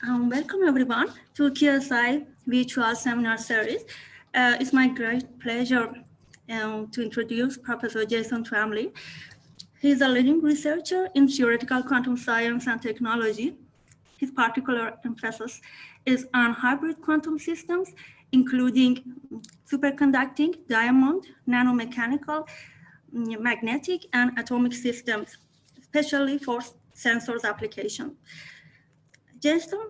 Welcome everyone to QSI virtual seminar series. It's my great pleasure to introduce Professor Jason Twamley. He's a leading researcher in theoretical quantum science and technology. His particular emphasis is on hybrid quantum systems, including superconducting, diamond, nanomechanical, magnetic, and atomic systems, especially for sensors application. Jason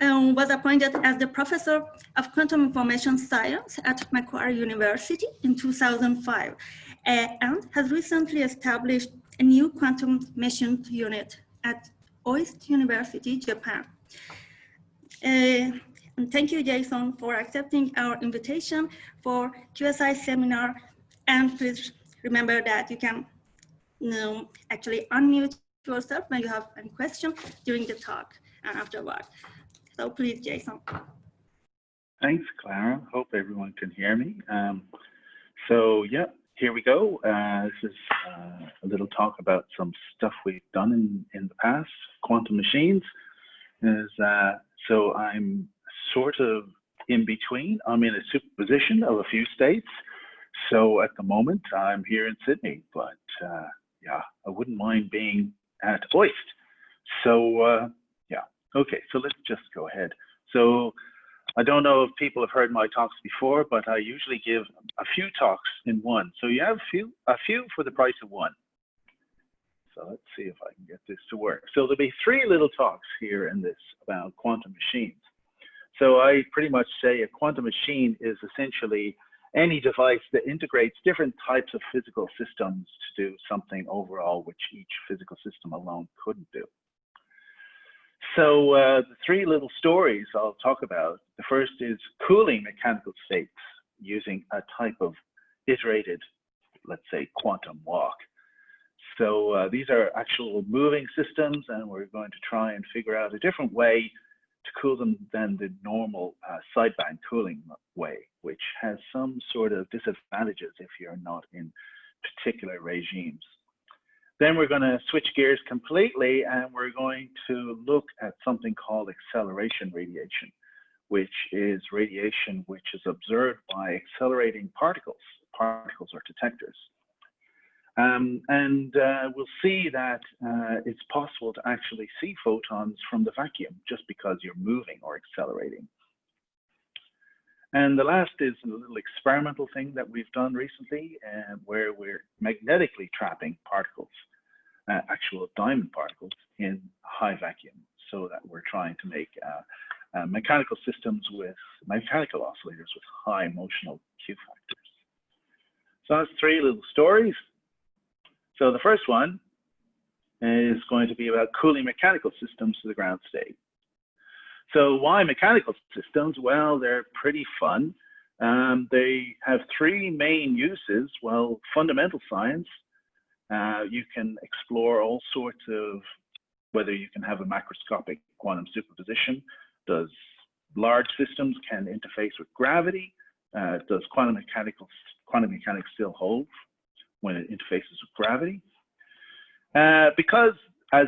was appointed as the Professor of Quantum Information Science at Macquarie University in 2005 and has recently established a new quantum machine unit at OIST University, Japan. And thank you, Jason, for accepting our invitation for QSI seminar. And please remember that you can actually unmute yourself when you have any question during the talk and afterward. So please, Jason. Thanks, Clara. Hope everyone can hear me. So yeah, here we go. This is a little talk about some stuff we've done in the past. Quantum machines so I'm sort of in between. I'm in a superposition of a few states. So at the moment I'm here in Sydney, but yeah, I wouldn't mind being at OIST. So yeah, okay, so let's just go ahead. So I don't know if people have heard my talks before, but I usually give a few talks in one. So you have a few for the price of one. So let's see if I can get this to work. So there'll be 3 little talks here in this about quantum machines. So I pretty much say a quantum machine is essentially any device that integrates different types of physical systems to do something overall which each physical system alone couldn't do. So the 3 little stories I'll talk about. The first is cooling mechanical states using a type of iterated, let's say, quantum walk. So these are actual moving systems, and we're going to try and figure out a different way to cool them than the normal sideband cooling way, which has some sort of disadvantages if you're not in particular regimes. Then we're going to switch gears completely, and we're going to look at something called acceleration radiation, which is radiation which is observed by accelerating particles or detectors. We'll see that it's possible to actually see photons from the vacuum just because you're moving or accelerating. And the last is a little experimental thing that we've done recently where we're magnetically trapping particles, actual diamond particles, in high vacuum, so that we're trying to make mechanical systems with mechanical oscillators with high motional Q factors. So that's 3 little stories. So the first one is going to be about cooling mechanical systems to the ground state. So why mechanical systems? Well, they're pretty fun. They have 3 main uses. Well, fundamental science. You can explore all sorts of, whether you can have a macroscopic quantum superposition. Does large systems can interface with gravity? Does quantum mechanics still hold when it interfaces with gravity? Because as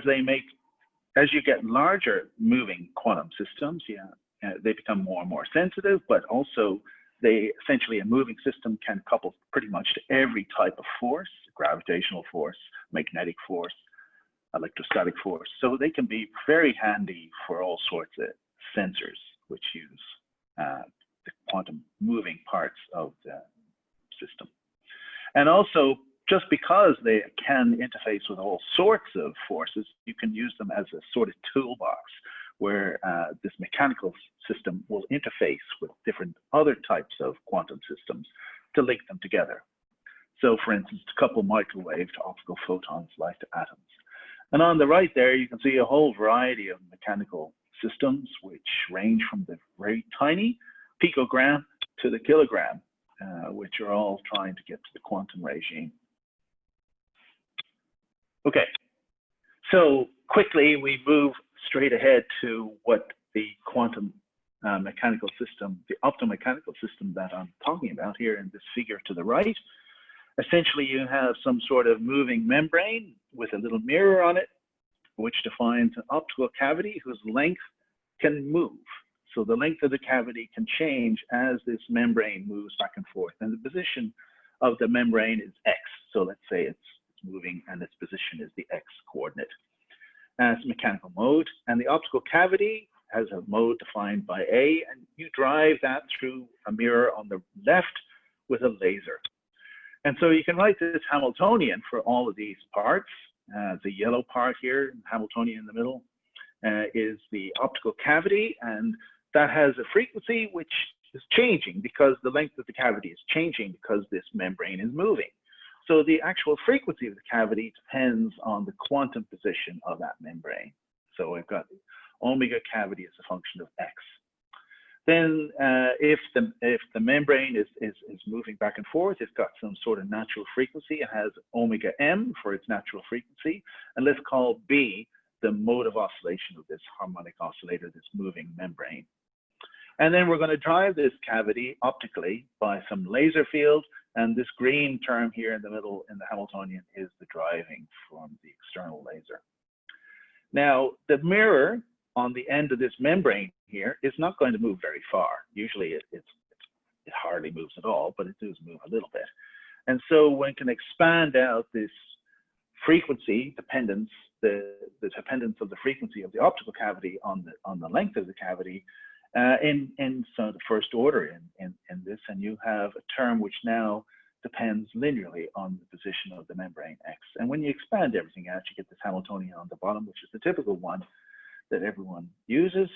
you get larger moving quantum systems, they become more and more sensitive, but also essentially a moving system can couple pretty much to every type of force: gravitational force, magnetic force, electrostatic force. So they can be very handy for all sorts of sensors which use the quantum moving parts of the system. And also, just because they can interface with all sorts of forces, you can use them as a sort of toolbox where this mechanical system will interface with different other types of quantum systems to link them together. So for instance, to couple microwave to optical photons like to atoms. And on the right there, you can see a whole variety of mechanical systems which range from the very tiny picogram to the kilogram, which are all trying to get to the quantum regime. Okay, so quickly we move straight ahead to what the quantum mechanical system, the optomechanical system that I'm talking about here in this figure to the right. Essentially, you have some sort of moving membrane with a little mirror on it, which defines an optical cavity whose length can move. So the length of the cavity can change as this membrane moves back and forth. And the position of the membrane is X. So let's say it's moving and its position is the X coordinate. As mechanical mode, and the optical cavity has a mode defined by A, and you drive that through a mirror on the left with a laser. And so you can write this Hamiltonian for all of these parts. The yellow part here, Hamiltonian in the middle, is the optical cavity, and that has a frequency which is changing because the length of the cavity is changing because this membrane is moving. So the actual frequency of the cavity depends on the quantum position of that membrane. So I've got omega cavity as a function of X. Then if the membrane is moving back and forth, it's got some sort of natural frequency. It has omega m for its natural frequency. And let's call B the mode of oscillation of this harmonic oscillator, this moving membrane. And then we're going to drive this cavity optically by some laser field. And this green term here in the middle in the Hamiltonian is the driving from the external laser. Now, the mirror on the end of this membrane here is not going to move very far. Usually it hardly moves at all, but it does move a little bit. And so one can expand out this frequency dependence, the dependence of the frequency of the optical cavity on the length of the cavity in so the first order in this, and you have a term which now depends linearly on the position of the membrane X. And when you expand everything out, you get this Hamiltonian on the bottom, which is the typical one that everyone uses.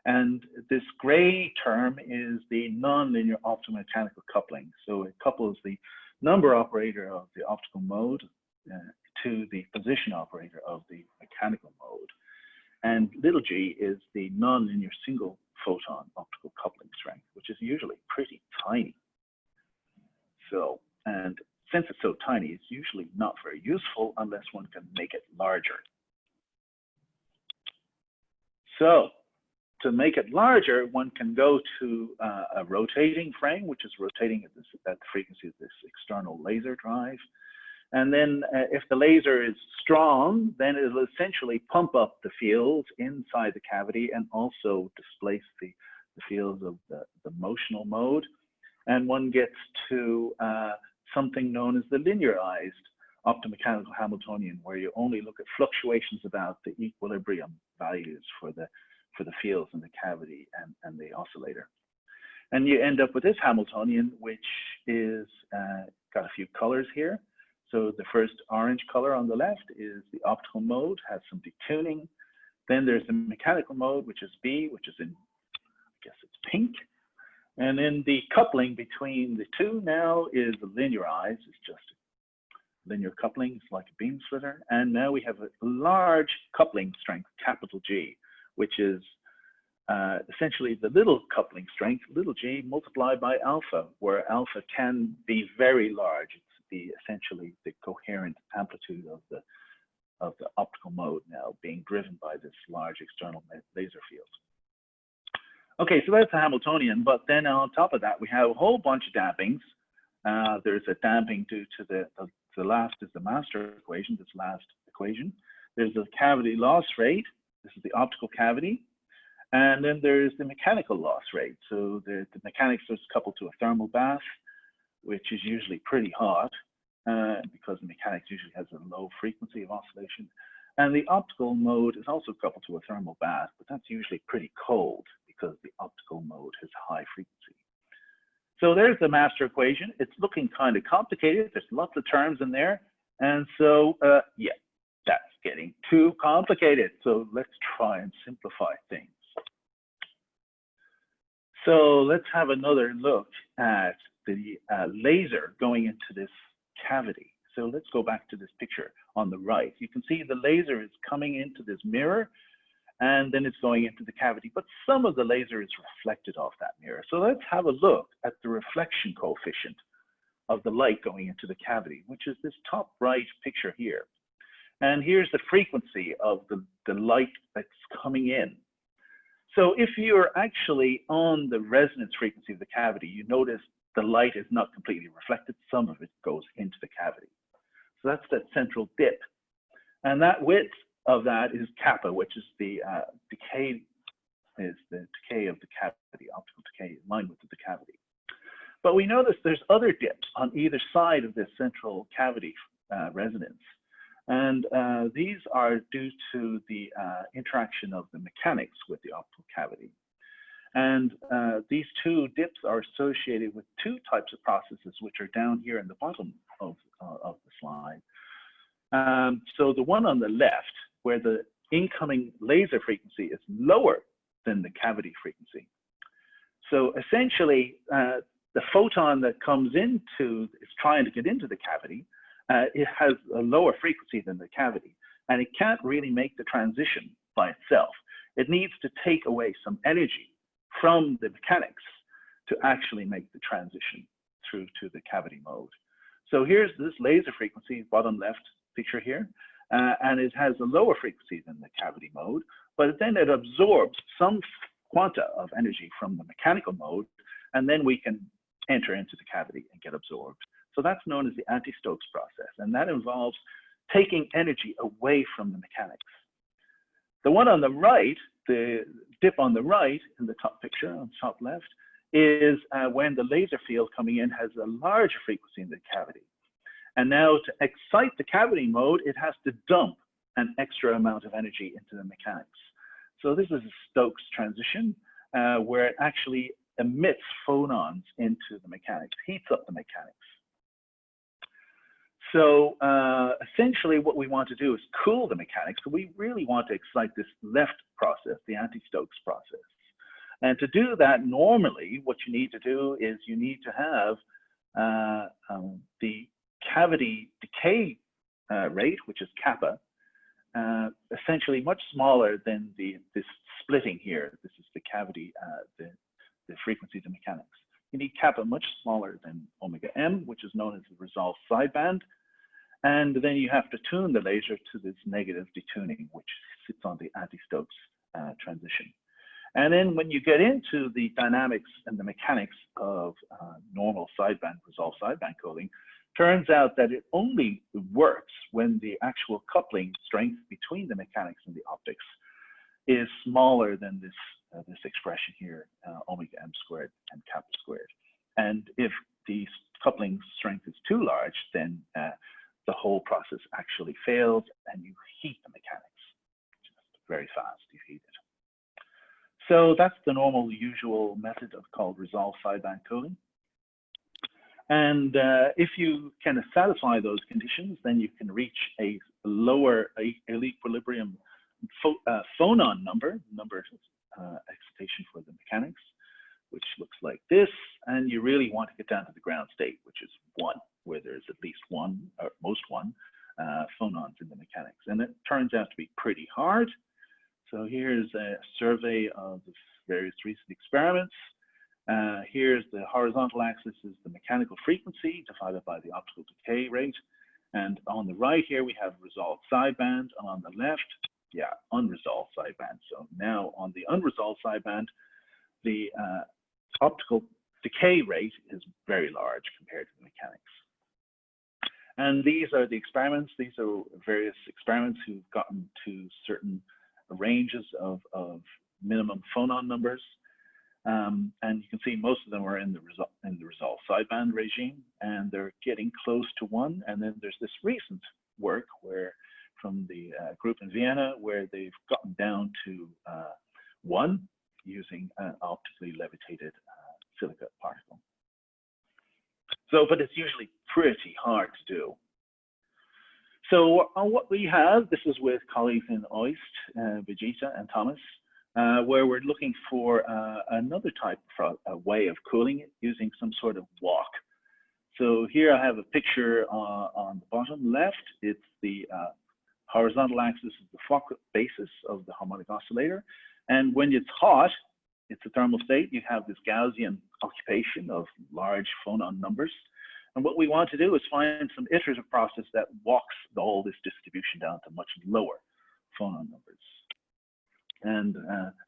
And this gray term is the nonlinear optomechanical coupling. So it couples the number operator of the optical mode to the position operator of the mechanical mode. And little g is the nonlinear single photon optical coupling strength, which is usually pretty tiny. So, and since it's so tiny, it's usually not very useful unless one can make it larger. So, to make it larger, one can go to a rotating frame, which is rotating at the frequency of this external laser drive. And then if the laser is strong, then it'll essentially pump up the fields inside the cavity and also displace the fields of the motional mode. And one gets to something known as the linearized optomechanical Hamiltonian, where you only look at fluctuations about the equilibrium values for the fields in the cavity and the oscillator. And you end up with this Hamiltonian, which is got a few colors here. So the first orange color on the left is the optical mode, has some detuning. Then there's the mechanical mode, which is B, which is in, I guess it's pink. And then the coupling between the two now is linearized. It's just linear coupling. It's like a beam splitter. And now we have a large coupling strength, capital G, which is essentially the little coupling strength, little g, multiplied by alpha, where alpha can be very large. It's essentially the coherent amplitude of the optical mode now being driven by this large external laser field. Okay, so that's the Hamiltonian, but then on top of that, we have a whole bunch of dampings. There's a damping due to the last is the master equation, this last equation. There's the cavity loss rate. This is the optical cavity. And then there's the mechanical loss rate. So the mechanics is coupled to a thermal bath, which is usually pretty hot because the mechanics usually has a low frequency of oscillation. And the optical mode is also coupled to a thermal bath, but that's usually pretty cold because the optical mode has high frequency. So there's the master equation. It's looking kind of complicated. There's lots of terms in there. And so, yeah, that's getting too complicated. So let's try and simplify things. So let's have another look at the laser going into this cavity. So let's go back to this picture on the right. You can see the laser is coming into this mirror and then it's going into the cavity, but some of the laser is reflected off that mirror. So let's have a look at the reflection coefficient of the light going into the cavity, which is this top right picture here. And here's the frequency of the light that's coming in. So if you're actually on the resonance frequency of the cavity, you notice the light is not completely reflected. Some of it goes into the cavity. So that's that central dip. And that width of that is kappa, which is the decay is the decay of the cavity, optical decay in line with the cavity. But we notice there's other dips on either side of this central cavity resonance. And these are due to the interaction of the mechanics with the optical cavity. And these two dips are associated with two types of processes, which are down here in the bottom of the slide. So the one on the left, where the incoming laser frequency is lower than the cavity frequency. So essentially, the photon that comes into, is trying to get into the cavity, it has a lower frequency than the cavity, and it can't really make the transition by itself. It needs to take away some energy from the mechanics to actually make the transition through to the cavity mode. So here's this laser frequency, bottom left picture here, and it has a lower frequency than the cavity mode, but then it absorbs some quanta of energy from the mechanical mode, and then we can enter into the cavity and get absorbed. So that's known as the anti-Stokes process, and that involves taking energy away from the mechanics. The one on the right, the dip on the right in the top picture, on the top left, is when the laser field coming in has a larger frequency in the cavity. And now to excite the cavity mode, it has to dump an extra amount of energy into the mechanics. So this is a Stokes transition where it actually emits phonons into the mechanics, heats up the mechanics. So essentially what we want to do is cool the mechanics. So we really want to excite this left process, the anti-Stokes process. And to do that, normally what you need to do is you need to have the cavity decay rate, which is kappa, essentially much smaller than this splitting here. This is the cavity, the frequency of the mechanics. You need kappa much smaller than omega m, which is known as the resolved sideband. And then you have to tune the laser to this negative detuning, which sits on the anti-Stokes transition. And then when you get into the dynamics and the mechanics of normal sideband, resolved sideband cooling, turns out that it only works when the actual coupling strength between the mechanics and the optics is smaller than this this expression here, omega m squared and kappa squared. And if the coupling strength is too large, then the whole process actually fails and you heat the mechanics. Just very fast, you heat it. So that's the normal usual method called resolved sideband cooling. And if you can satisfy those conditions, then you can reach a lower equilibrium phonon number excitation for the mechanics, which looks like this. And you really want to get down to the ground state, which is 1, where there's at least one, or most one, phonons in the mechanics. And it turns out to be pretty hard. So here's a survey of the various recent experiments. Here's the horizontal axis is the mechanical frequency divided by the optical decay rate. And on the right here, we have resolved sideband. And on the left, unresolved sideband. So now on the unresolved sideband, the optical decay rate is very large compared to the mechanics. And these are the experiments. These are various experiments who've gotten to certain ranges of minimum phonon numbers. And you can see most of them are in the resolved sideband regime, and they're getting close to 1. And then there's this recent work where from the group in Vienna, where they've gotten down to 1 using an optically levitated silica particle. So, but it's usually pretty hard to do. So what we have, this is with colleagues in OIST, Vegeta and Thomas, where we're looking for another type of way of cooling it using some sort of walk. So here I have a picture on the bottom left. It's the horizontal axis is the Fock basis of the harmonic oscillator. And when it's hot, it's a thermal state, you have this Gaussian occupation of large phonon numbers. And what we want to do is find some iterative process that walks all this distribution down to much lower phonon numbers. And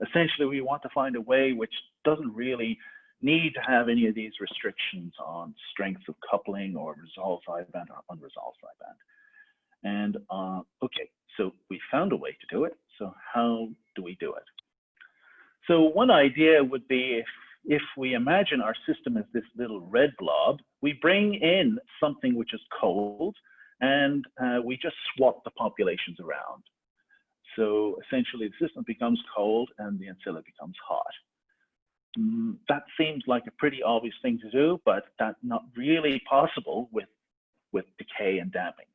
essentially, we want to find a way which doesn't really need to have any of these restrictions on strength of coupling or resolved sideband or unresolved sideband. And okay, so we found a way to do it. So how do we do it? So one idea would be if we imagine our system as this little red blob, we bring in something which is cold, and we just swap the populations around. So essentially the system becomes cold and the ancilla becomes hot. That seems like a pretty obvious thing to do, but that's not really possible with decay and dampings.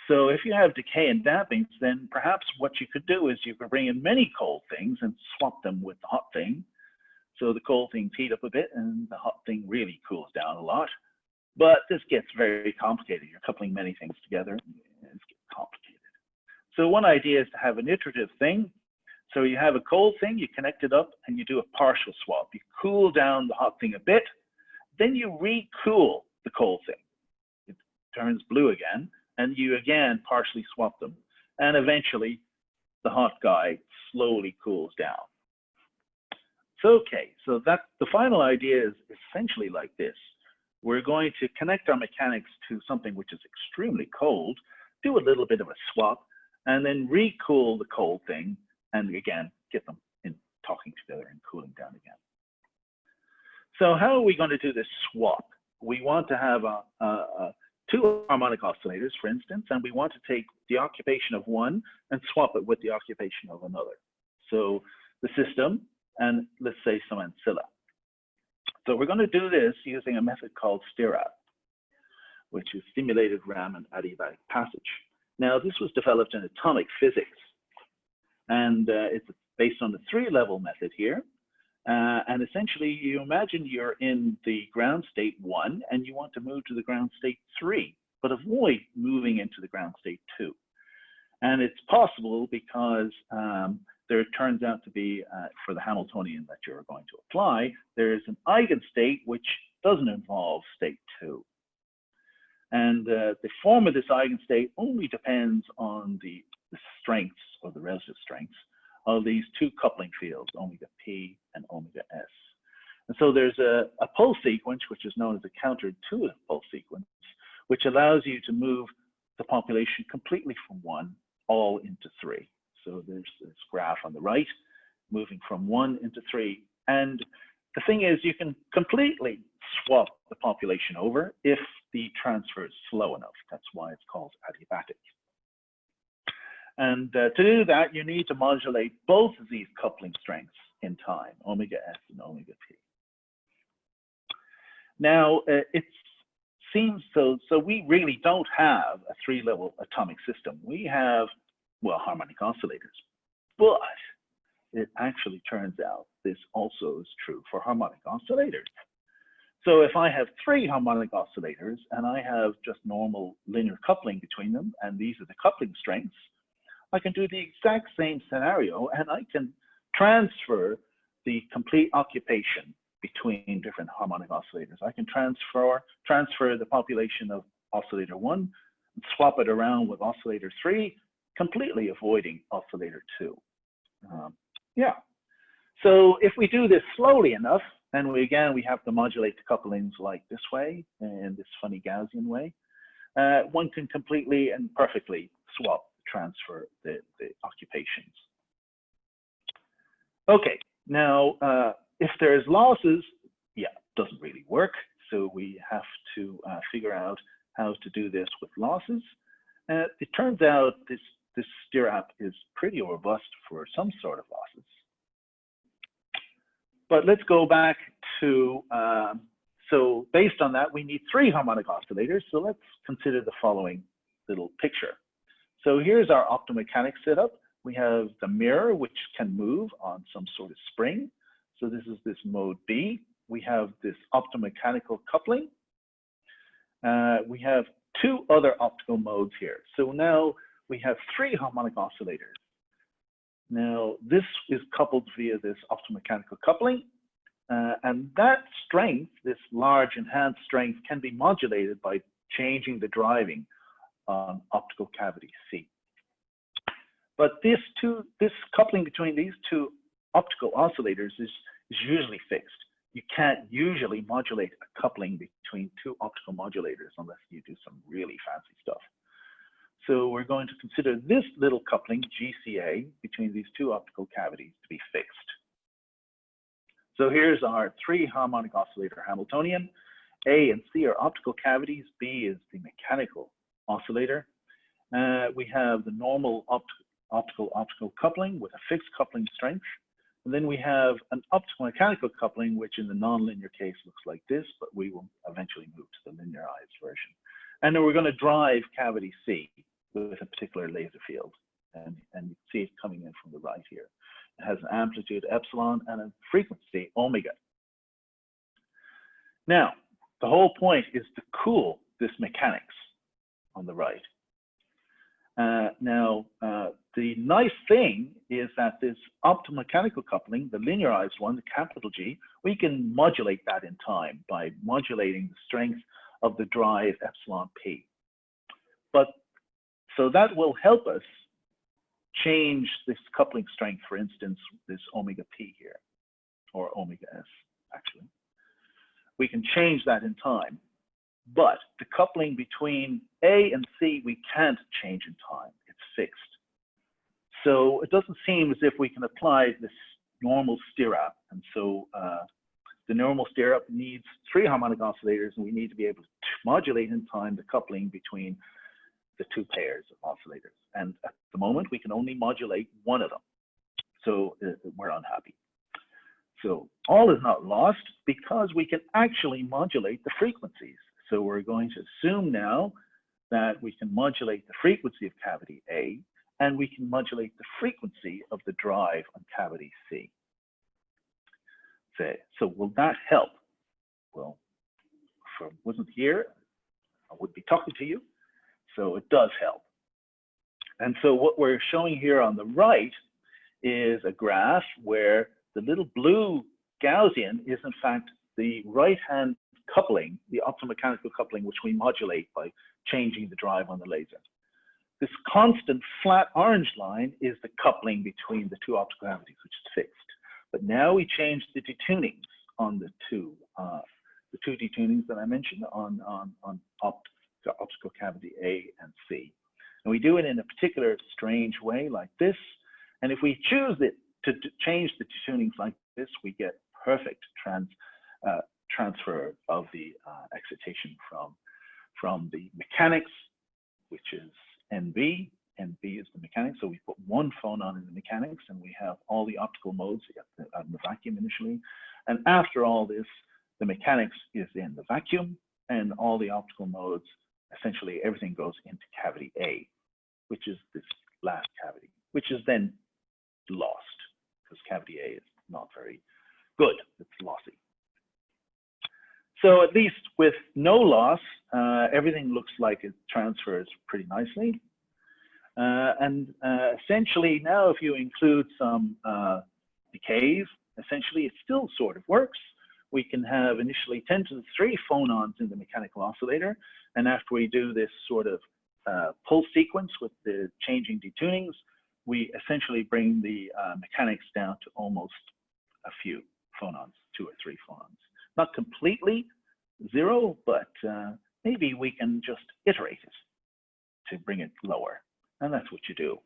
So if you have decay and dampings, then perhaps what you could do is you could bring in many cold things and swap them with the hot thing. So the cold things heat up a bit and the hot thing really cools down a lot. But this gets very complicated. You're coupling many things together and it's complicated. So one idea is to have an iterative thing. So you have a cold thing, you connect it up and you do a partial swap. You cool down the hot thing a bit, then you re-cool the cold thing. It turns blue again, and you again partially swap them. And eventually the hot guy slowly cools down. So, okay, so that the final idea is essentially like this. We're going to connect our mechanics to something which is extremely cold, do a little bit of a swap, and then re-cool the cold thing, and again, get them in talking together and cooling down again. So how are we going to do this swap? We want to have two harmonic oscillators, for instance, and we want to take the occupation of one and swap it with the occupation of another. So the system, and let's say some ancilla. So we're going to do this using a method called STIRAP, which is stimulated Raman adiabatic passage. Now, this was developed in atomic physics, and it's based on the three-level method here. And essentially, you imagine you're in the ground state 1, and you want to move to the ground state 3, but avoid moving into the ground state 2. And it's possible because there turns out to be, for the Hamiltonian that you're going to apply, there is an eigenstate which doesn't involve state 2. And the form of this eigenstate only depends on the strengths or the relative strengths of these two coupling fields, omega p and omega s. And so there's a pulse sequence, which is known as a counterintuitive pulse sequence, which allows you to move the population completely from 1 all into 3. So there's this graph on the right, moving from 1 into 3. And the thing is, you can completely swap the population over if the transfer is slow enough. That's why it's called adiabatic. And to do that, you need to modulate both of these coupling strengths in time, omega s and omega p. Now, it seems so we really don't have a three-level atomic system. We have, well, harmonic oscillators. But it actually turns out this also is true for harmonic oscillators. So if I have 3 harmonic oscillators and I have just normal linear coupling between them, and these are the coupling strengths, I can do the exact same scenario, and I can transfer the complete occupation between different harmonic oscillators. I can transfer the population of oscillator 1 and swap it around with oscillator 3, completely avoiding oscillator 2. Yeah. So if we do this slowly enough, and we have to modulate the couplings like this way, in this funny Gaussian way, one can completely and perfectly transfer the occupations. Okay, now if there's losses, yeah, it doesn't really work. So we have to figure out how to do this with losses. It turns out this STIRAP is pretty robust for some sort of losses. But let's go back to, so based on that, we need 3 harmonic oscillators. So let's consider the following little picture. So here's our optomechanic setup. We have the mirror, which can move on some sort of spring. So this is this mode B. We have this optomechanical coupling. We have 2 other optical modes here. So now we have 3 harmonic oscillators. Now this is coupled via this optomechanical coupling. And that strength, this large enhanced strength, can be modulated by changing the driving on optical cavity C. But this coupling between these 2 optical oscillators is usually fixed. You can't usually modulate a coupling between 2 optical modulators unless you do some really fancy stuff. So we're going to consider this little coupling, GCA, between these 2 optical cavities to be fixed. So here's our 3 harmonic oscillator Hamiltonian. A and C are optical cavities. B is the mechanical oscillator. We have the normal optical coupling with a fixed coupling strength. And then we have an optomechanical coupling, which in the nonlinear case looks like this, but we will eventually move to the linearized version. And then we're going to drive cavity C with a particular laser field. And you see it coming in from the right here. It has an amplitude epsilon and a frequency omega. Now, the whole point is to cool this mechanics on the right. The nice thing is that this optomechanical coupling, the linearized one, the capital G, we can modulate that in time by modulating the strength of the drive epsilon P. So that will help us change this coupling strength, for instance, this omega P here, or omega S, actually. We can change that in time, but the coupling between A and C, we can't change in time, it's fixed. So it doesn't seem as if we can apply this normal STIRAP, and so the normal STIRAP needs 3 harmonic oscillators, and we need to be able to modulate in time the coupling between the 2 pairs of oscillators. And at the moment, we can only modulate one of them. So we're unhappy. So all is not lost because we can actually modulate the frequencies. So we're going to assume now that we can modulate the frequency of cavity A, and we can modulate the frequency of the drive on cavity C. So will that help? Well, if I wasn't here, I would be talking to you. So it does help. And so what we're showing here on the right is a graph where the little blue Gaussian is in fact the right-hand coupling, the optomechanical coupling, which we modulate by changing the drive on the laser. This constant flat orange line is the coupling between the 2 optical cavities, which is fixed. But now we change the detunings on the two detunings that I mentioned on optical cavity A and C. And we do it in a particular strange way like this. And if we choose it to change the detunings like this, we get perfect transfer of the excitation from the mechanics, which is NB. NB is the mechanics. So we put 1 phonon in the mechanics, and we have all the optical modes in the vacuum initially. And after all this, the mechanics is in the vacuum, and all the optical modes, essentially everything goes into cavity A, which is this last cavity, which is then lost because cavity A is not very good. It's lossy. So at least with no loss, everything looks like it transfers pretty nicely. Essentially now, if you include some decays, essentially it still sort of works. We can have initially 10 to the 3 phonons in the mechanical oscillator. And after we do this sort of pulse sequence with the changing detunings, we essentially bring the mechanics down to almost a few phonons, 2 or 3 phonons. Not completely 0, but maybe we can just iterate it to bring it lower. And that's what you do.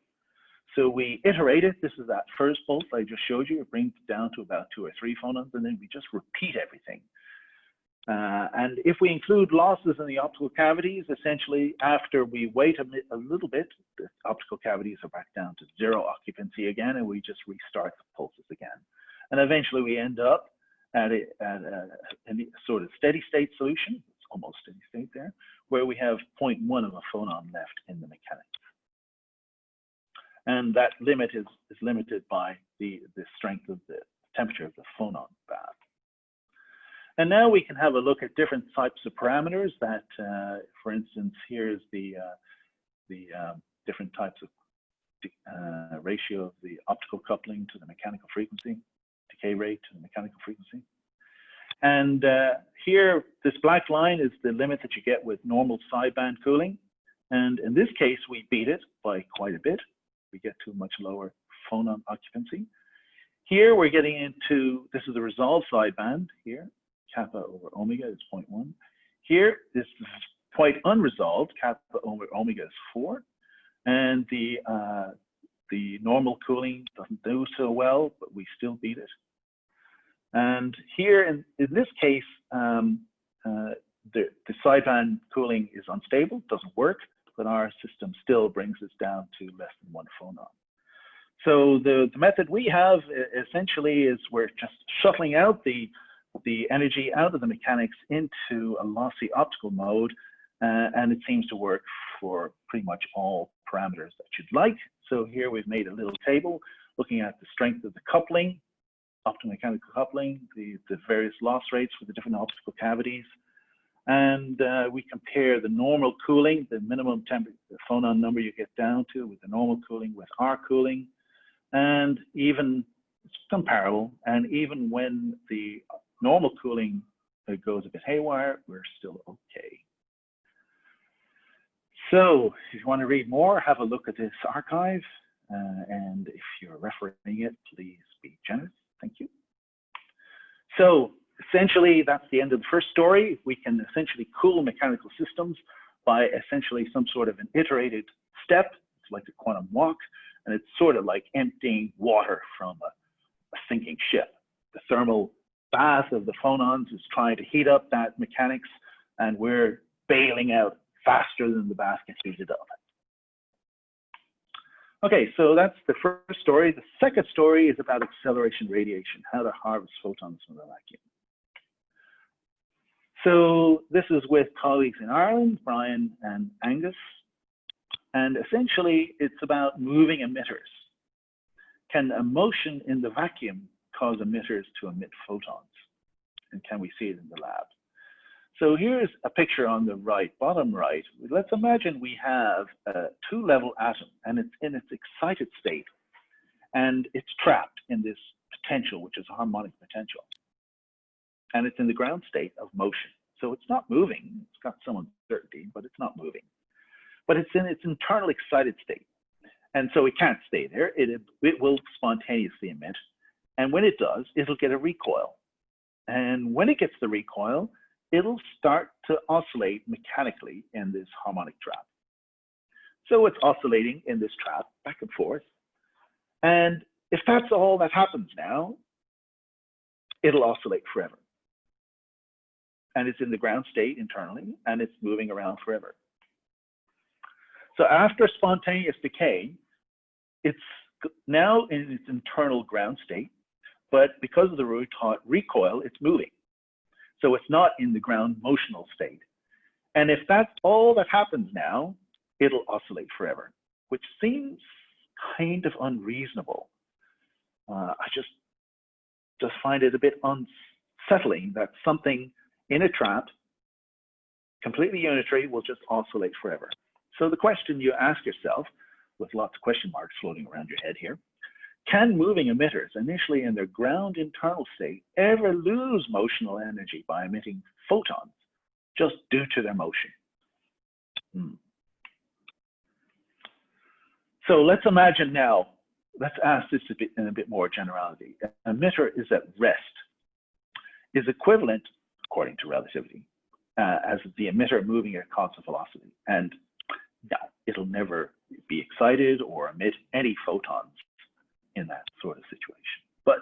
So we iterate it. This is that first pulse I just showed you. It brings it down to about 2 or 3 phonons, and then we just repeat everything. And if we include losses in the optical cavities, essentially after we wait a little bit, the optical cavities are back down to 0 occupancy again, and we just restart the pulses again. And eventually we end up at a sort of steady state solution. It's almost steady state there, where we have 0.1 of a phonon left in the mechanics. And that limit is limited by the strength of the temperature of the phonon bath. And now we can have a look at different types of parameters that, for instance, here's the different types of ratio of the optical coupling to the mechanical frequency, decay rate to the mechanical frequency. And here, this black line is the limit that you get with normal sideband cooling. And in this case, we beat it by quite a bit. We get to a much lower phonon occupancy. Here, we're getting into, this is the resolved sideband here. Kappa over omega is 0.1. Here, this is quite unresolved. Kappa over omega is 4. And the normal cooling doesn't do so well, but we still beat it. And here in this case, the sideband cooling is unstable, doesn't work, but our system still brings us down to less than 1 phonon. So the method we have essentially is we're just shuttling out the energy out of the mechanics into a lossy optical mode, and it seems to work for pretty much all parameters that you'd like. So here we've made a little table looking at the strength of the coupling, optomechanical coupling, the various loss rates for the different optical cavities. And we compare the normal cooling, the minimum temperature, the phonon number you get down to with the normal cooling with our cooling. And even it's comparable. And even when the normal cooling goes a bit haywire, we're still okay. So if you want to read more, have a look at this archive. And if you're referencing it, please be generous. Thank you. So essentially, that's the end of the first story. We can essentially cool mechanical systems by essentially some sort of an iterated step. It's like the quantum walk, and it's sort of like emptying water from a sinking ship. The thermal bath of the phonons is trying to heat up that mechanics, and we're bailing out faster than the bath gets heated up. Okay, so that's the first story. The second story is about acceleration radiation, how to harvest photons from the vacuum. So this is with colleagues in Ireland, Brian and Angus. And essentially, it's about moving emitters. Can a motion in the vacuum cause emitters to emit photons? And can we see it in the lab? So here's a picture on the right, bottom right. Let's imagine we have a 2-level atom, and it's in its excited state, and it's trapped in this potential, which is a harmonic potential. And it's in the ground state of motion. So it's not moving. It's got some uncertainty, but it's not moving. But it's in its internal excited state. And so it can't stay there. It will spontaneously emit. And when it does, it'll get a recoil. And when it gets the recoil, it'll start to oscillate mechanically in this harmonic trap. So it's oscillating in this trap back and forth. And if that's all that happens now, it'll oscillate forever. And it's in the ground state internally, and it's moving around forever. So after spontaneous decay, it's now in its internal ground state, but because of the recoil, it's moving. So it's not in the ground motional state. And if that's all that happens now, it'll oscillate forever, which seems kind of unreasonable. I just find it a bit unsettling that something in a trap, completely unitary, will just oscillate forever. So the question you ask yourself, with lots of question marks floating around your head here, can moving emitters, initially in their ground internal state, ever lose motional energy by emitting photons just due to their motion? So let's imagine now, let's ask this in a bit more generality. An emitter is at rest, is equivalent, according to relativity, as the emitter moving at constant velocity. And no, it'll never be excited or emit any photons in that sort of situation. But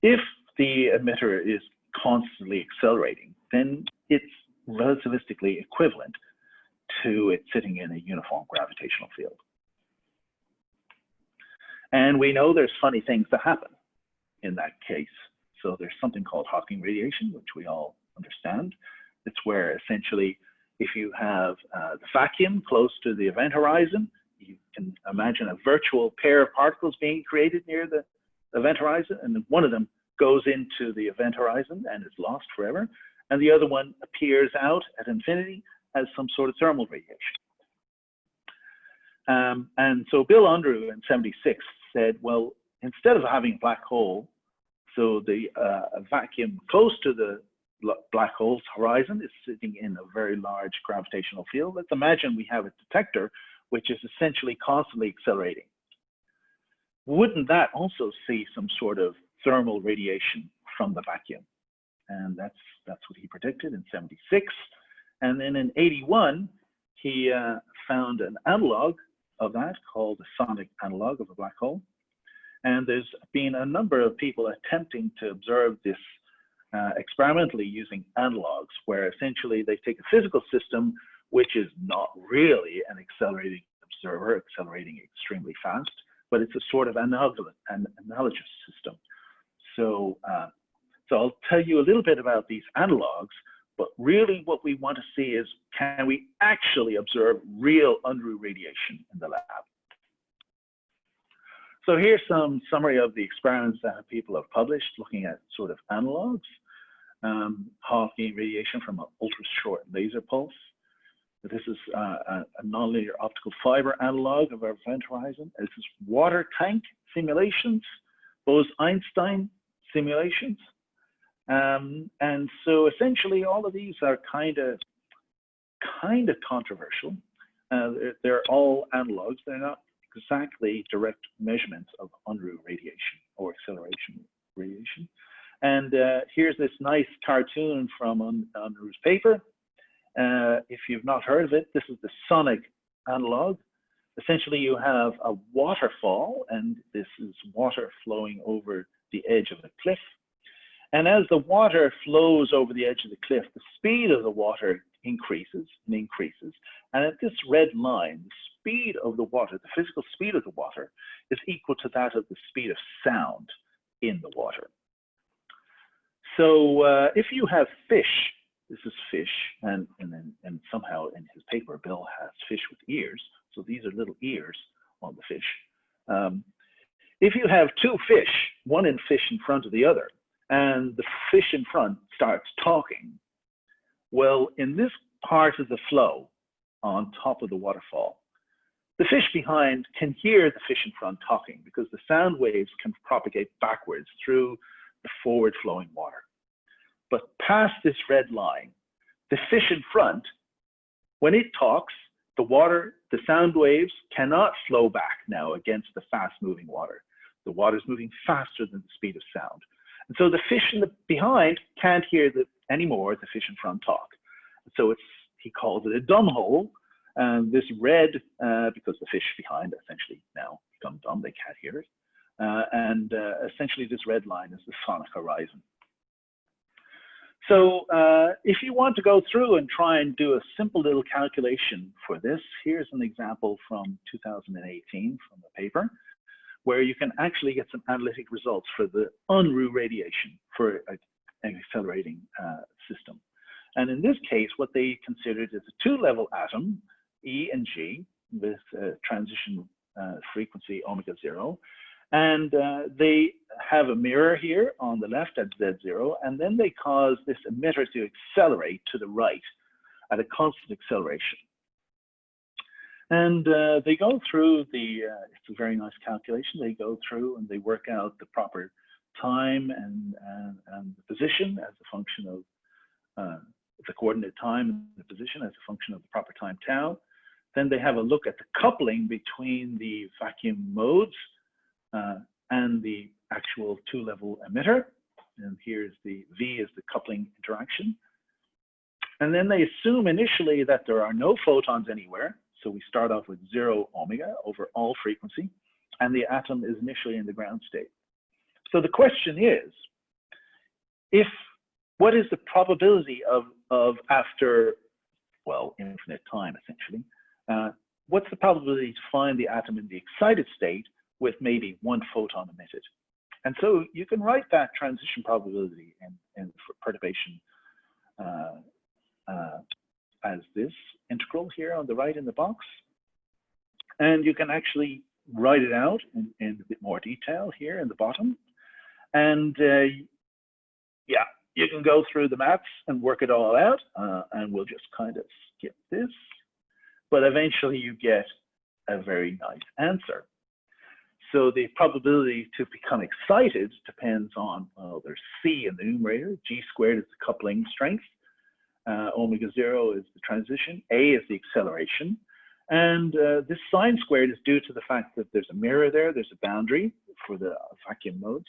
if the emitter is constantly accelerating, then it's relativistically equivalent to it sitting in a uniform gravitational field. And we know there's funny things that happen in that case. So there's something called Hawking radiation, which we all understand. It's where essentially, if you have the vacuum close to the event horizon, you can imagine a virtual pair of particles being created near the event horizon, and one of them goes into the event horizon and is lost forever, and the other one appears out at infinity as some sort of thermal radiation. And so Bill Unruh in '76 said, well, instead of having a black hole, so the vacuum close to the black hole's horizon is sitting in a very large gravitational field. Let's imagine we have a detector which is essentially constantly accelerating. Wouldn't that also see some sort of thermal radiation from the vacuum? And that's what he predicted in '76. And then in '81, he found an analog of that called the sonic analog of a black hole. And there's been a number of people attempting to observe this experimentally using analogs, where essentially they take a physical system, which is not really an accelerating observer, accelerating extremely fast, but it's a sort of an analogous system. So, so I'll tell you a little bit about these analogs, but really what we want to see is, can we actually observe real Unruh radiation in the lab? So here's some summary of the experiments that people have published looking at sort of analogs. Hawking radiation from an ultra-short laser pulse. This is a nonlinear optical fiber analog of our event horizon. This is water tank simulations, Bose-Einstein simulations. And so essentially all of these are kind of controversial. They're all analogs. They're not exactly direct measurements of Unruh radiation or acceleration radiation. And here's this nice cartoon from Unruh's paper. If you've not heard of it, this is the sonic analog. Essentially, you have a waterfall, and this is water flowing over the edge of the cliff. And as the water flows over the edge of the cliff, the speed of the water increases and increases. And at this red line, the speed of the water, the physical speed of the water, is equal to that of the speed of sound in the water. So if you have fish, this is fish, and somehow in his paper, Bill has fish with ears. So these are little ears on the fish. If you have two fish, one fish in front of the other, and the fish in front starts talking, well, in this part of the flow on top of the waterfall, the fish behind can hear the fish in front talking because the sound waves can propagate backwards through the forward flowing water. But past this red line, the fish in front, when it talks, the sound waves cannot flow back now against the fast moving water. The water is moving faster than the speed of sound. And so the fish in the behind can't hear anymore the fish in front talk. So he calls it a dumb hole. This red, because the fish behind essentially now become dumb, they can't hear it. Essentially this red line is the sonic horizon. So if you want to go through and try and do a simple little calculation for this, here's an example from 2018 from the paper, where you can actually get some analytic results for the Unruh radiation for an accelerating system. And in this case, what they considered is a two-level atom, E and G, with transition frequency omega 0. And they have a mirror here on the left at Z0, and then they cause this emitter to accelerate to the right at a constant acceleration. And they go through it's a very nice calculation. They go through and they work out the proper time and the position as a function of the coordinate time and the position as a function of the proper time tau. Then they have a look at the coupling between the vacuum modes and the actual two-level emitter. And here's the V is the coupling interaction. And then they assume initially that there are no photons anywhere. So we start off with 0 omega over all frequency, and the atom is initially in the ground state. So the question is, what is the probability of after, well, infinite time essentially, what's the probability to find the atom in the excited state with maybe one photon emitted? And so you can write that transition probability in perturbation as this integral here on the right in the box. And you can actually write it out in a bit more detail here in the bottom. And yeah, you can go through the maths and work it all out. And we'll just kind of skip this. But eventually you get a very nice answer. So the probability to become excited depends on, well, there's C in the numerator, G squared is the coupling strength, omega 0 is the transition, A is the acceleration, and this sign squared is due to the fact that there's a mirror there, there's a boundary for the vacuum modes.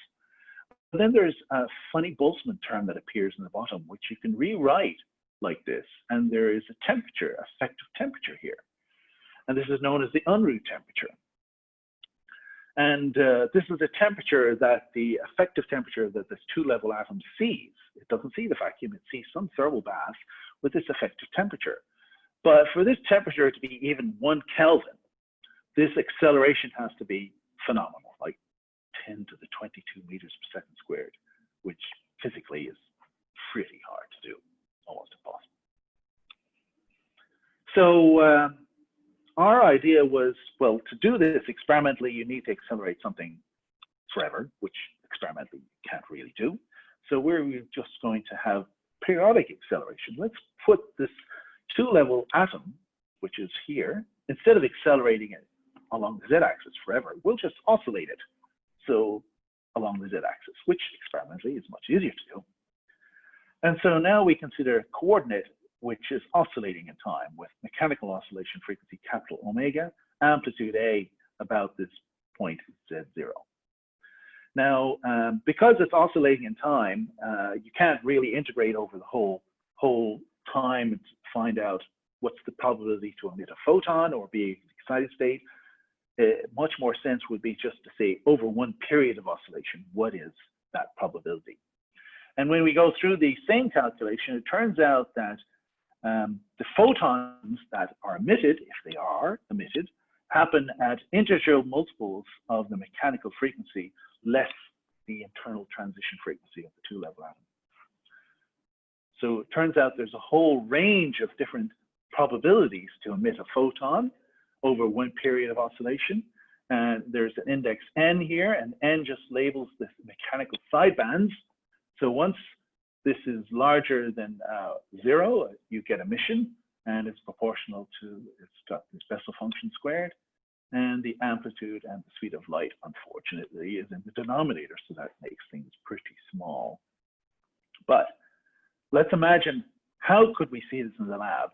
But then there's a funny Boltzmann term that appears in the bottom, which you can rewrite like this, and there is a temperature, effective temperature here. And this is known as the Unruh temperature. And this is a temperature that the effective temperature that this two-level atom sees. It doesn't see the vacuum, it sees some thermal bath with this effective temperature. But for this temperature to be even 1 Kelvin, this acceleration has to be phenomenal, like 10 to the 22 meters per second squared, which physically is pretty hard to do, almost impossible. So our idea was, well, to do this experimentally, you need to accelerate something forever, which experimentally you can't really do. So we're just going to have periodic acceleration. Let's put this two-level atom, which is here, instead of accelerating it along the z-axis forever, we'll just oscillate it. So along the z-axis, which experimentally is much easier to do. And so now we consider a coordinate which is oscillating in time with mechanical oscillation frequency capital omega, amplitude A about this point Z0. Now, because it's oscillating in time, you can't really integrate over the whole time and find out what's the probability to emit a photon or be in excited state. Much more sense would be just to say over one period of oscillation, what is that probability? And when we go through the same calculation, it turns out that the photons that are emitted, if they are emitted, happen at integer multiples of the mechanical frequency less the internal transition frequency of the two-level atom. So it turns out there's a whole range of different probabilities to emit a photon over one period of oscillation. And there's an index n here, and n just labels the mechanical sidebands. So once this is larger than 0, you get emission, and it's proportional to its Bessel function squared. And the amplitude and the speed of light, unfortunately, is in the denominator, so that makes things pretty small. But let's imagine, how could we see this in the lab?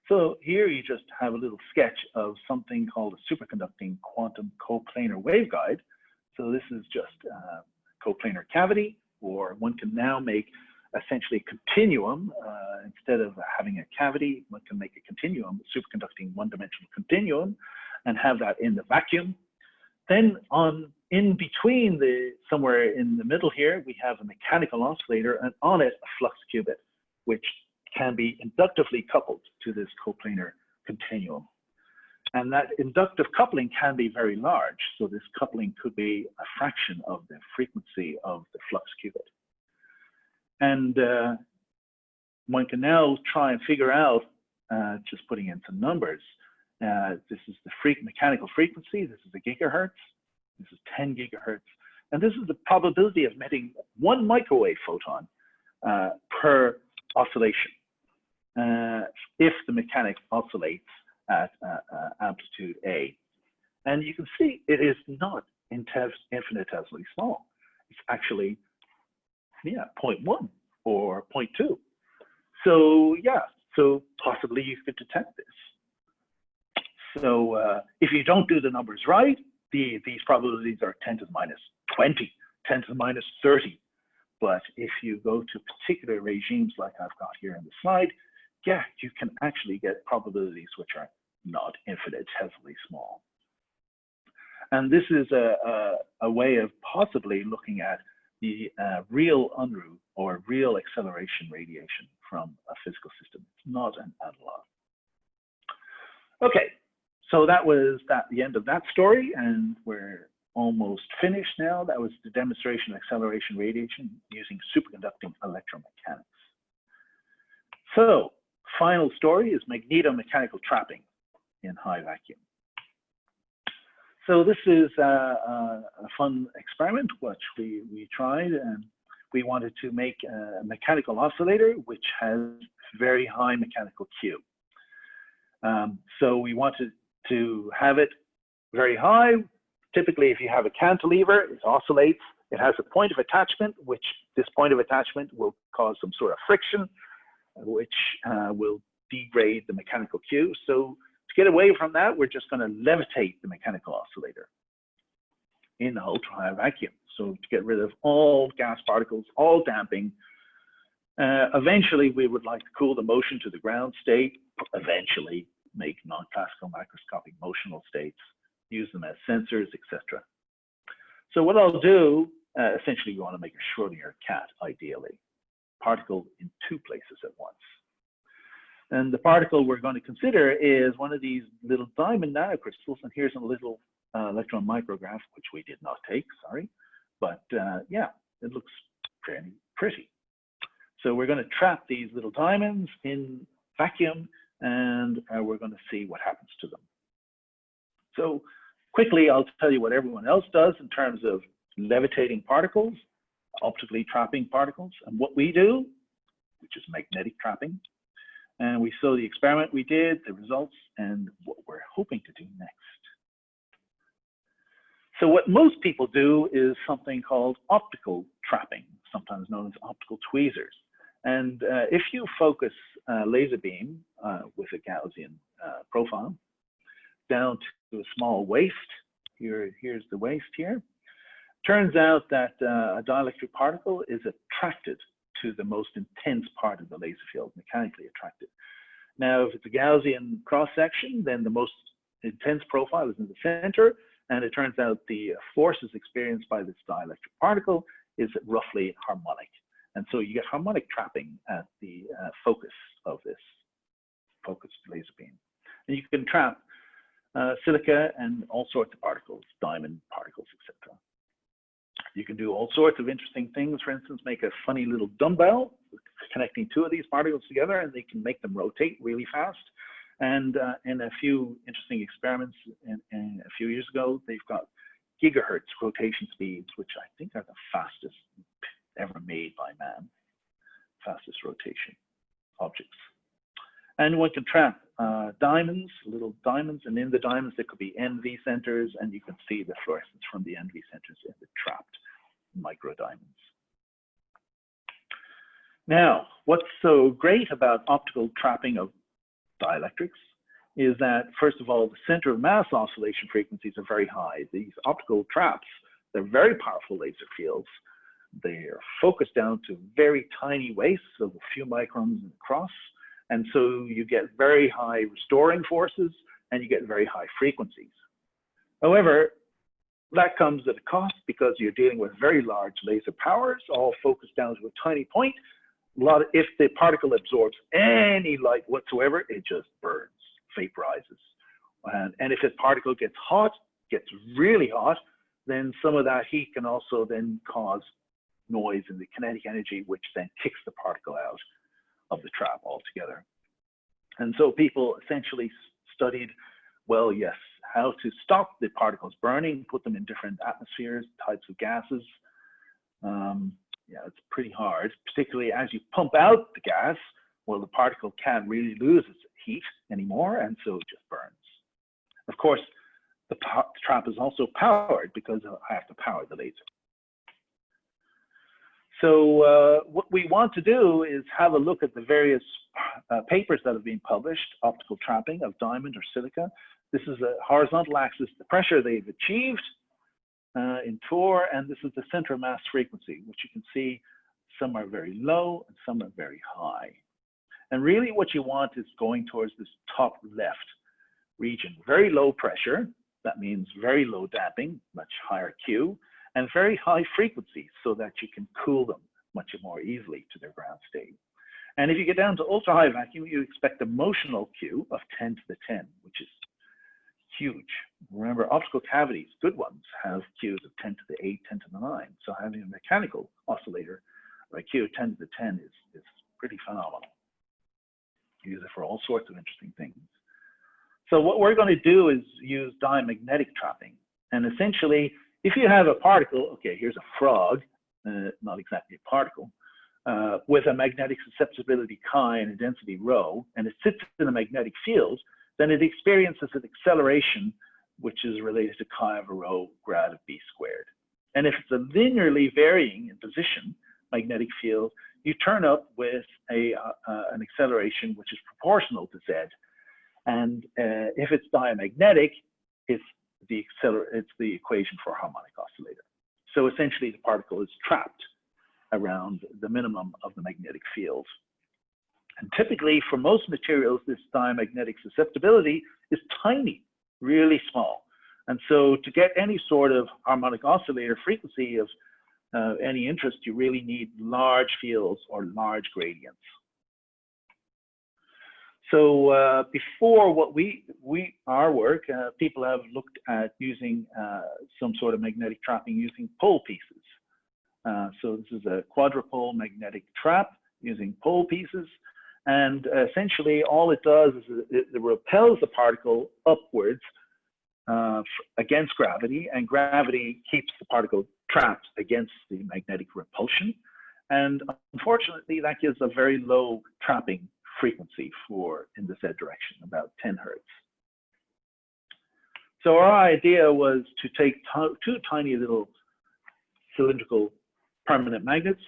So here you just have a little sketch of something called a superconducting quantum coplanar waveguide. So this is just a coplanar cavity, or one can now make essentially a continuum. Instead of having a cavity, one can make a continuum, a superconducting one-dimensional continuum, and have that in the vacuum. Then in between, somewhere in the middle here, we have a mechanical oscillator, and on it a flux qubit, which can be inductively coupled to this coplanar continuum. And that inductive coupling can be very large. So this coupling could be a fraction of the frequency of the flux qubit. And one can now try and figure out, just putting in some numbers, this is the mechanical frequency, this is a gigahertz, this is 10 gigahertz, and this is the probability of emitting 1 microwave photon per oscillation if the mechanic oscillates at amplitude A. And you can see it is not infinitesimally small. It's actually, 0.1 or 0.2. So yeah, so possibly you could detect this. So if you don't do the numbers right, these probabilities are 10 to the minus 20, 10 to the minus 30. But if you go to particular regimes like I've got here in the slide, yeah, you can actually get probabilities which are not infinitesimally small. And this is a way of possibly looking at the real Unruh or real acceleration radiation from a physical system. It's not an analog. Okay, so that was the end of that story, and we're almost finished now. That was the demonstration of acceleration radiation using superconducting electromechanics. So, final story is magneto-mechanical trapping in high vacuum. So this is a fun experiment which we tried, and we wanted to make a mechanical oscillator which has very high mechanical Q. So we wanted to have it very high. Typically, if you have a cantilever, it oscillates. It has a point of attachment, which this point of attachment will cause some sort of friction, which will degrade the mechanical Q. So to get away from that, we're just going to levitate the mechanical oscillator in ultra-high vacuum. So to get rid of all gas particles, all damping. Eventually, we would like to cool the motion to the ground state, eventually make non-classical macroscopic motional states, use them as sensors, etc. So what I'll do, essentially you want to make a Schrodinger cat, ideally. Particle in two places at once. And the particle we're going to consider is one of these little diamond nanocrystals, and here's a little electron micrograph, which we did not take, sorry. But yeah, it looks fairly pretty. So we're going to trap these little diamonds in vacuum, and we're going to see what happens to them. So quickly, I'll tell you what everyone else does in terms of levitating particles, optically trapping particles, and what we do, which is magnetic trapping. And we saw the experiment we did, the results, and what we're hoping to do next. So what most people do is something called optical trapping, sometimes known as optical tweezers. And if you focus a laser beam with a Gaussian profile down to a small waist, here's the waist here, turns out that a dielectric particle is attracted to the most intense part of the laser field, mechanically attracted. Now, if it's a Gaussian cross-section, then the most intense profile is in the center, and it turns out the forces experienced by this dielectric particle is roughly harmonic. And so you get harmonic trapping at the focus of this focused laser beam. And you can trap silica and all sorts of particles, diamond particles, etc. You can do all sorts of interesting things. For instance, make a funny little dumbbell connecting two of these particles together, and they can make them rotate really fast. And in a few interesting experiments a few years ago, they've got gigahertz rotation speeds, which I think are the fastest ever made by man, fastest rotation objects. And one can trap diamonds, little diamonds, and in the diamonds there could be NV centers, and you can see the fluorescence from the NV centers in the trapped microdiamonds. Now, what's so great about optical trapping of dielectrics is that, first of all, the center of mass oscillation frequencies are very high. These optical traps, they're very powerful laser fields. They're focused down to very tiny wastes of a few microns across. And so you get very high restoring forces and you get very high frequencies. However, that comes at a cost because you're dealing with very large laser powers, all focused down to a tiny point. If the particle absorbs any light whatsoever, it just burns, vaporizes. And if the particle gets hot, gets really hot, then some of that heat can also then cause noise in the kinetic energy, which then kicks the particle out of the trap altogether. And so people essentially studied, well, yes, how to stop the particles burning, put them in different atmospheres, types of gases. Yeah, it's pretty hard, particularly as you pump out the gas. Well, the particle can't really lose its heat anymore, and so it just burns. Of course, the trap is also powered because I have to power the laser. So what we want to do is have a look at the various papers that have been published, optical trapping of diamond or silica. This is a horizontal axis, the pressure they've achieved in TOR, and this is the center of mass frequency, which you can see some are very low and some are very high. And really what you want is going towards this top left region. Very low pressure, that means very low damping, much higher Q, and very high frequencies so that you can cool them much more easily to their ground state. And if you get down to ultra high vacuum, you expect a motional Q of 10 to the 10, which is huge. Remember, optical cavities, good ones, have Qs of 10 to the 8, 10 to the 9. So having a mechanical oscillator or a Q of 10 to the 10 is pretty phenomenal. You use it for all sorts of interesting things. So what we're going to do is use diamagnetic trapping. And essentially, if you have a particle, okay, here's a frog, not exactly a particle, with a magnetic susceptibility chi and a density rho, and it sits in a magnetic field, then it experiences an acceleration which is related to chi over rho grad of b squared. And if it's a linearly varying in position magnetic field, you turn up with an acceleration which is proportional to z. And if it's diamagnetic, it's the equation for a harmonic oscillator. So essentially the particle is trapped around the minimum of the magnetic field. And typically for most materials, this diamagnetic susceptibility is tiny, really small. And so to get any sort of harmonic oscillator frequency of any interest, you really need large fields or large gradients. So before our work, people have looked at using some sort of magnetic trapping using pole pieces. So this is a quadrupole magnetic trap using pole pieces. And essentially all it does is it repels the particle upwards against gravity, and gravity keeps the particle trapped against the magnetic repulsion. And unfortunately, that gives a very low trapping frequency in the Z direction, about 10 Hertz. So our idea was to take two tiny little cylindrical permanent magnets,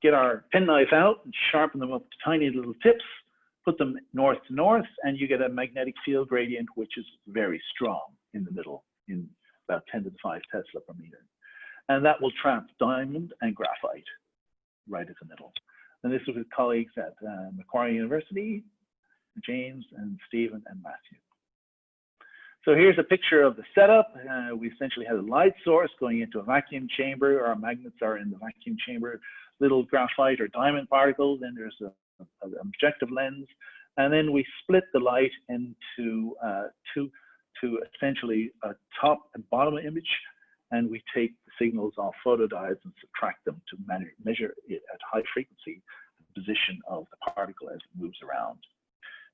get our penknife out and sharpen them up to tiny little tips, put them north to north, and you get a magnetic field gradient, which is very strong in the middle, in about 10 to the 5 Tesla per meter. And that will trap diamond and graphite right at the middle. And this was with colleagues at Macquarie University, James and Stephen and Matthew. So here's a picture of the setup. We essentially had a light source going into a vacuum chamber. Our magnets are in the vacuum chamber, little graphite or diamond particles. Then there's an objective lens. And then we split the light into to essentially a top and bottom image. And we take the signals off photodiodes and subtract them to measure it at high frequency, the position of the particle as it moves around.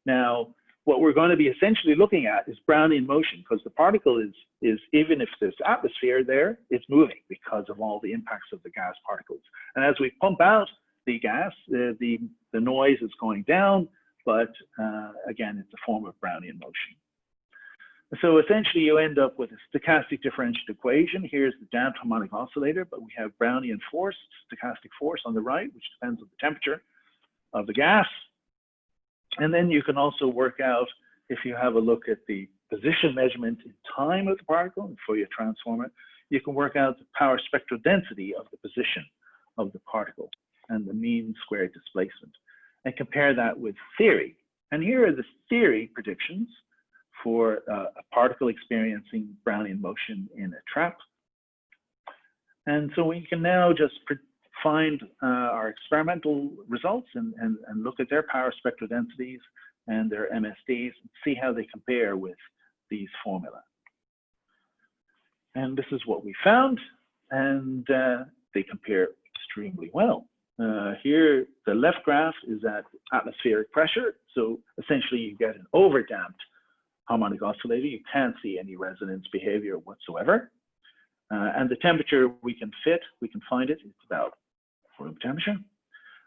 Now, what we're going to be essentially looking at is Brownian motion, because the particle is even if there's atmosphere there, it's moving because of all the impacts of the gas particles. And as we pump out the gas, the noise is going down, but again, it's a form of Brownian motion. So essentially you end up with a stochastic differential equation. Here's the damped harmonic oscillator, but we have Brownian force, stochastic force on the right, which depends on the temperature of the gas. And then you can also work out, if you have a look at the position measurement in time of the particle and Fourier transform it, you can work out the power spectral density of the position of the particle and the mean squared displacement, and compare that with theory. And here are the theory predictions for a particle experiencing Brownian motion in a trap. And so we can now just find our experimental results and look at their power spectral densities and their MSDs and see how they compare with these formula. And this is what we found, and they compare extremely well. Here, the left graph is at atmospheric pressure. So essentially you get an overdamped harmonic oscillator. You can't see any resonance behavior whatsoever. And the temperature we can find it, it's about room temperature.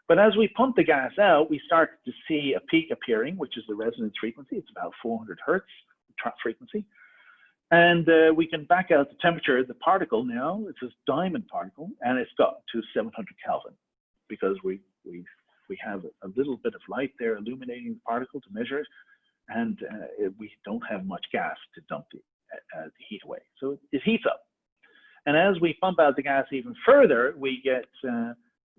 But as we pump the gas out, we start to see a peak appearing, which is the resonance frequency. It's about 400 Hertz, the trap frequency. And we can back out the temperature of the particle now. It's this diamond particle, and it's got to 700 Kelvin because we have a little bit of light there illuminating the particle to measure it. And we don't have much gas to dump the heat away. So it heats up. And as we pump out the gas even further, we get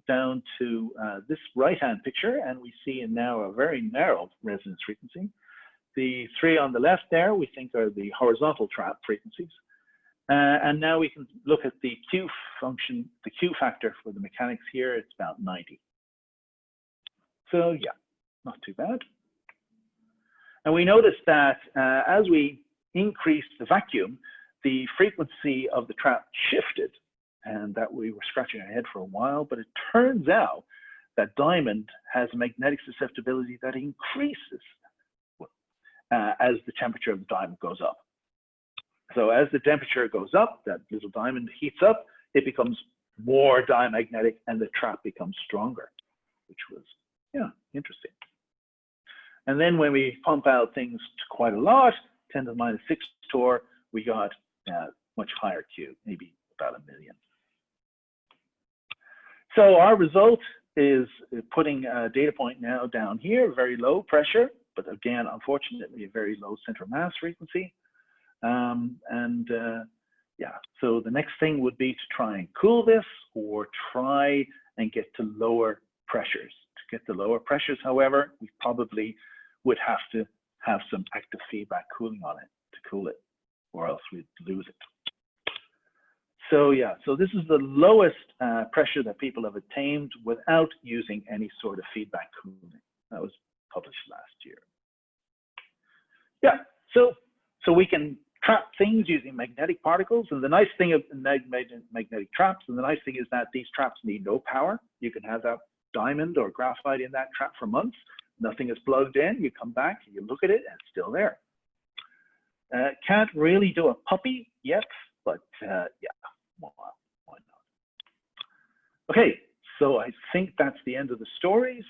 down to this right-hand picture, and we see now a very narrow resonance frequency. The three on the left there, we think are the horizontal trap frequencies. And now we can look at the Q function, the Q factor for the mechanics here, it's about 90. So yeah, not too bad. And we noticed that as we increased the vacuum, the frequency of the trap shifted, and that we were scratching our head for a while, but it turns out that diamond has a magnetic susceptibility that increases as the temperature of the diamond goes up. So as the temperature goes up, that little diamond heats up, it becomes more diamagnetic and the trap becomes stronger, which was, yeah, interesting. And then when we pump out things to quite a lot, 10 to the minus 6 torr, we got much higher Q, maybe about 1 million. So our result is putting a data point now down here, very low pressure, but again, unfortunately, a very low center of mass frequency. Yeah, so the next thing would be to try and cool this or try and get to lower pressures. To get to lower pressures, however, we probably would have to have some active feedback cooling on it to cool it, or else we'd lose it. So yeah, so this is the lowest pressure that people have attained without using any sort of feedback cooling. That was published last year. Yeah, so we can trap things using magnetic particles, and the nice thing of magnetic traps, and the nice thing is that these traps need no power. You can have that diamond or graphite in that trap for months. Nothing is plugged in. You come back, you look at it, and it's still there. Can't really do a puppy yet, but yeah, why not? Okay, so I think that's the end of the stories.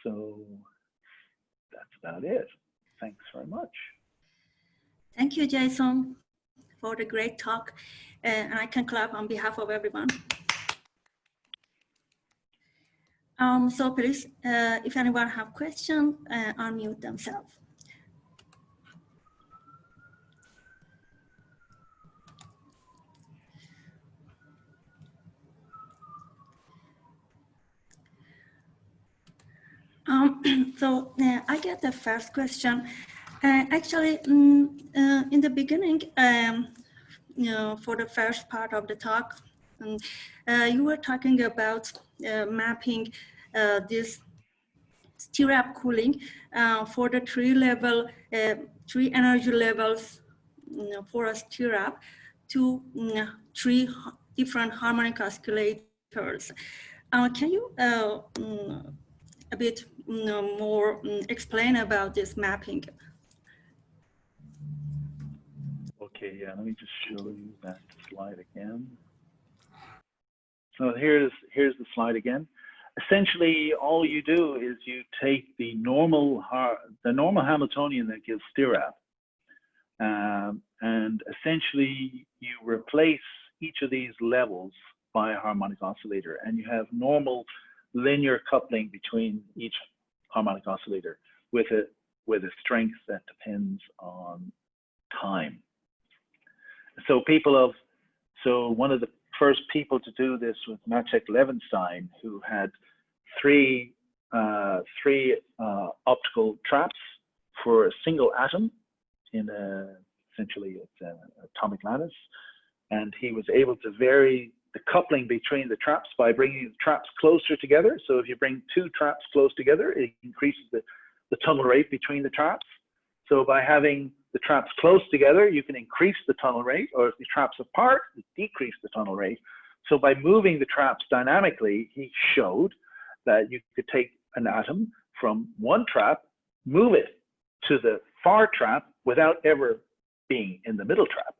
So that's about it. Thanks very much. Thank you, Jason, for the great talk. And I can clap on behalf of everyone. So please, if anyone have questions, unmute themselves. So I get the first question. Actually, in the beginning, for the first part of the talk, you were talking about mapping this STIRAP cooling for the three energy levels for a STIRAP to 3 different harmonic oscillators. Can you a bit more explain about this mapping? Okay, yeah, let me just show you that slide again. So here's the slide again. Essentially, all you do is you take the normal Hamiltonian that gives STIRAP, and essentially you replace each of these levels by a harmonic oscillator, and you have normal linear coupling between each harmonic oscillator with a strength that depends on time. So one of the first people to do this was Maciek Levenstein, who had three optical traps for a single atom in essentially it's an atomic lattice, and he was able to vary the coupling between the traps by bringing the traps closer together. So if you bring 2 traps close together, it increases the tunnel rate between the traps. So by having the traps close together, you can increase the tunnel rate, or if the traps apart, you decrease the tunnel rate. So by moving the traps dynamically, he showed that you could take an atom from one trap, move it to the far trap without ever being in the middle trap.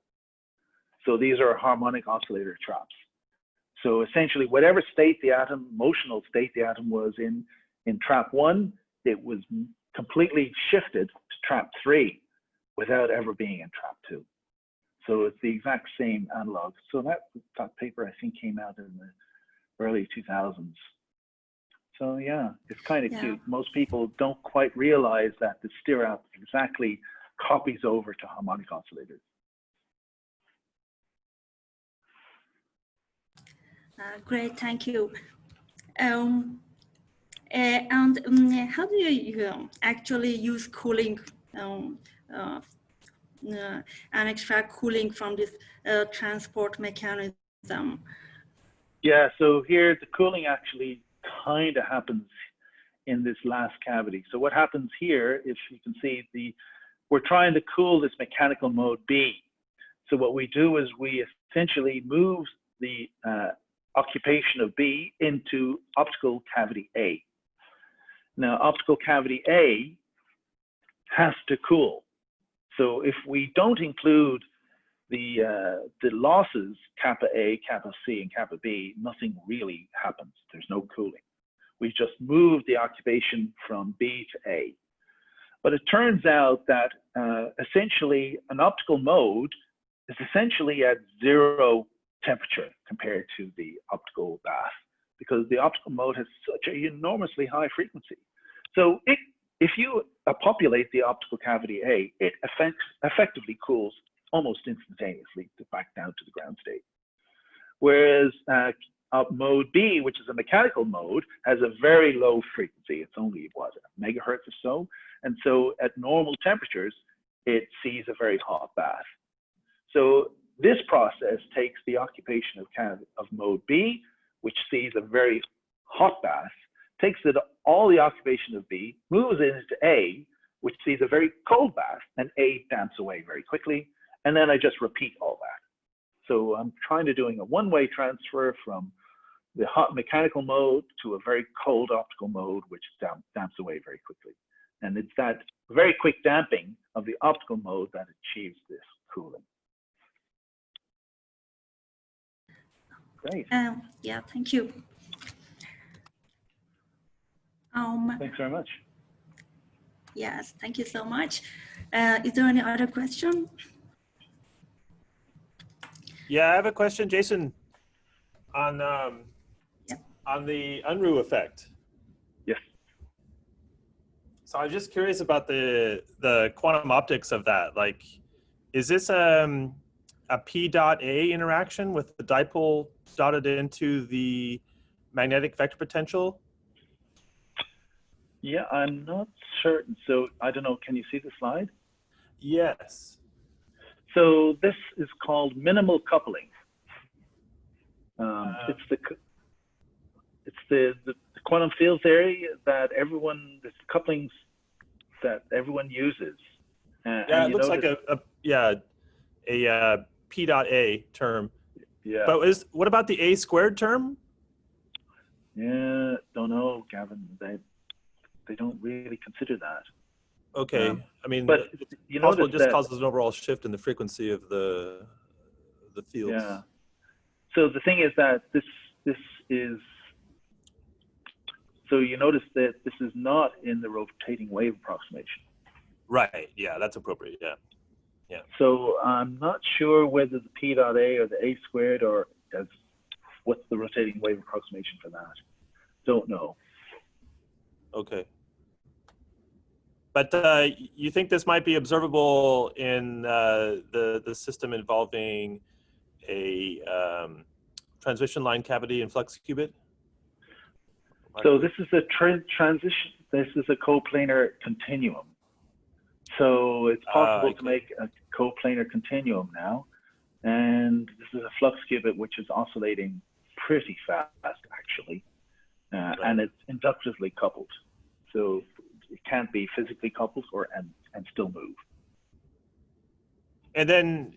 So these are harmonic oscillator traps. So essentially, whatever state the atom, motional state the atom was in trap 1, it was completely shifted to trap 3 without ever being in trap 2. So it's the exact same analog. So that paper, I think, came out in the early 2000s. So yeah, it's kind of cute. Most people don't quite realize that the STIRAP exactly copies over to harmonic oscillators. Great, thank you. And how do you actually use cooling and extract cooling from this transport mechanism? Yeah, so here the cooling actually kind of happens in this last cavity. So what happens here, if you can see, we're trying to cool this mechanical mode B. So what we do is we essentially move the occupation of B into optical cavity A. Now, optical cavity A has to cool. So if we don't include the losses, kappa A, kappa C, and kappa B, nothing really happens. There's no cooling. We just move the occupation from B to A. But it turns out that essentially an optical mode is essentially at 0 temperature compared to the optical bath, because the optical mode has such an enormously high frequency. So if you populate the optical cavity A, it effectively cools almost instantaneously back down to the ground state. Whereas mode B, which is a mechanical mode, has a very low frequency. It's only, what, a megahertz or so? And so at normal temperatures, it sees a very hot bath. So this process takes the occupation of mode B, which sees a very hot bath, takes all the occupation of B, moves it into A, which sees a very cold bath, and A damps away very quickly. And then I just repeat all that. So I'm trying to doing a one-way transfer from the hot mechanical mode to a very cold optical mode, which damps away very quickly. And it's that very quick damping of the optical mode that achieves this cooling. Great. Yeah, thank you. Thanks very much. Yes, thank you so much. Is there any other question? Yeah, I have a question, Jason, on the Unruh effect. Yes. So I was just curious about the quantum optics of that. Like, is this a P dot A interaction with the dipole dotted into the magnetic vector potential? Yeah, I'm not certain. So I don't know, can you see the slide? Yes. So this is called minimal coupling. It's the quantum field theory that the couplings that everyone uses. Yeah, it looks like a P dot A term. Yeah. But what about the A squared term? Yeah, don't know, Gavin. They don't really consider that. Okay, I mean, but you possible notice it just that, causes an overall shift in the frequency of the fields. Yeah. So the thing is that this is. So you notice that this is not in the rotating wave approximation. Right. Yeah, that's appropriate. Yeah. Yeah. So I'm not sure whether the P dot A or the A squared or what's the rotating wave approximation for that. Don't know. Okay. But you think this might be observable in the system involving a transmission line cavity and flux qubit? So this is a transition. This is a coplanar continuum. So it's possible to make a coplanar continuum now. And this is a flux qubit, which is oscillating pretty fast, actually. Right. And it's inductively coupled. So it can't be physically coupled and still move. And then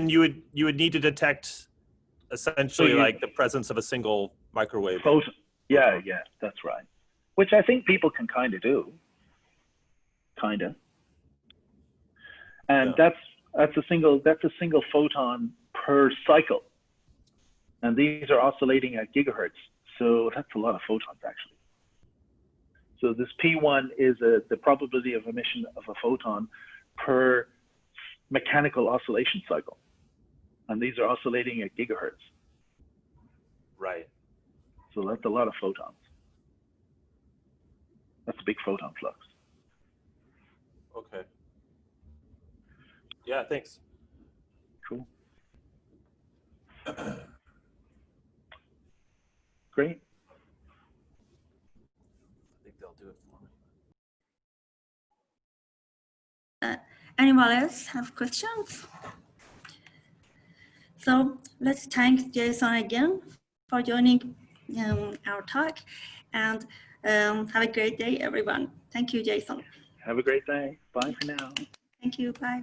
you would need to detect essentially like the presence of a single microwave. Photon. Yeah, that's right. Which I think people can kind of do. Kind of. And that's a single photon per cycle. And these are oscillating at gigahertz. So that's a lot of photons actually. So this P1 is the probability of emission of a photon per mechanical oscillation cycle. And these are oscillating at gigahertz. Right. So that's a lot of photons. That's a big photon flux. Okay. Yeah, thanks. Cool. Great. I think they'll do it for me. Anyone else have questions? So let's thank Jason again for joining our talk, and have a great day, everyone. Thank you, Jason. Have a great day. Bye for now. Thank you. Bye.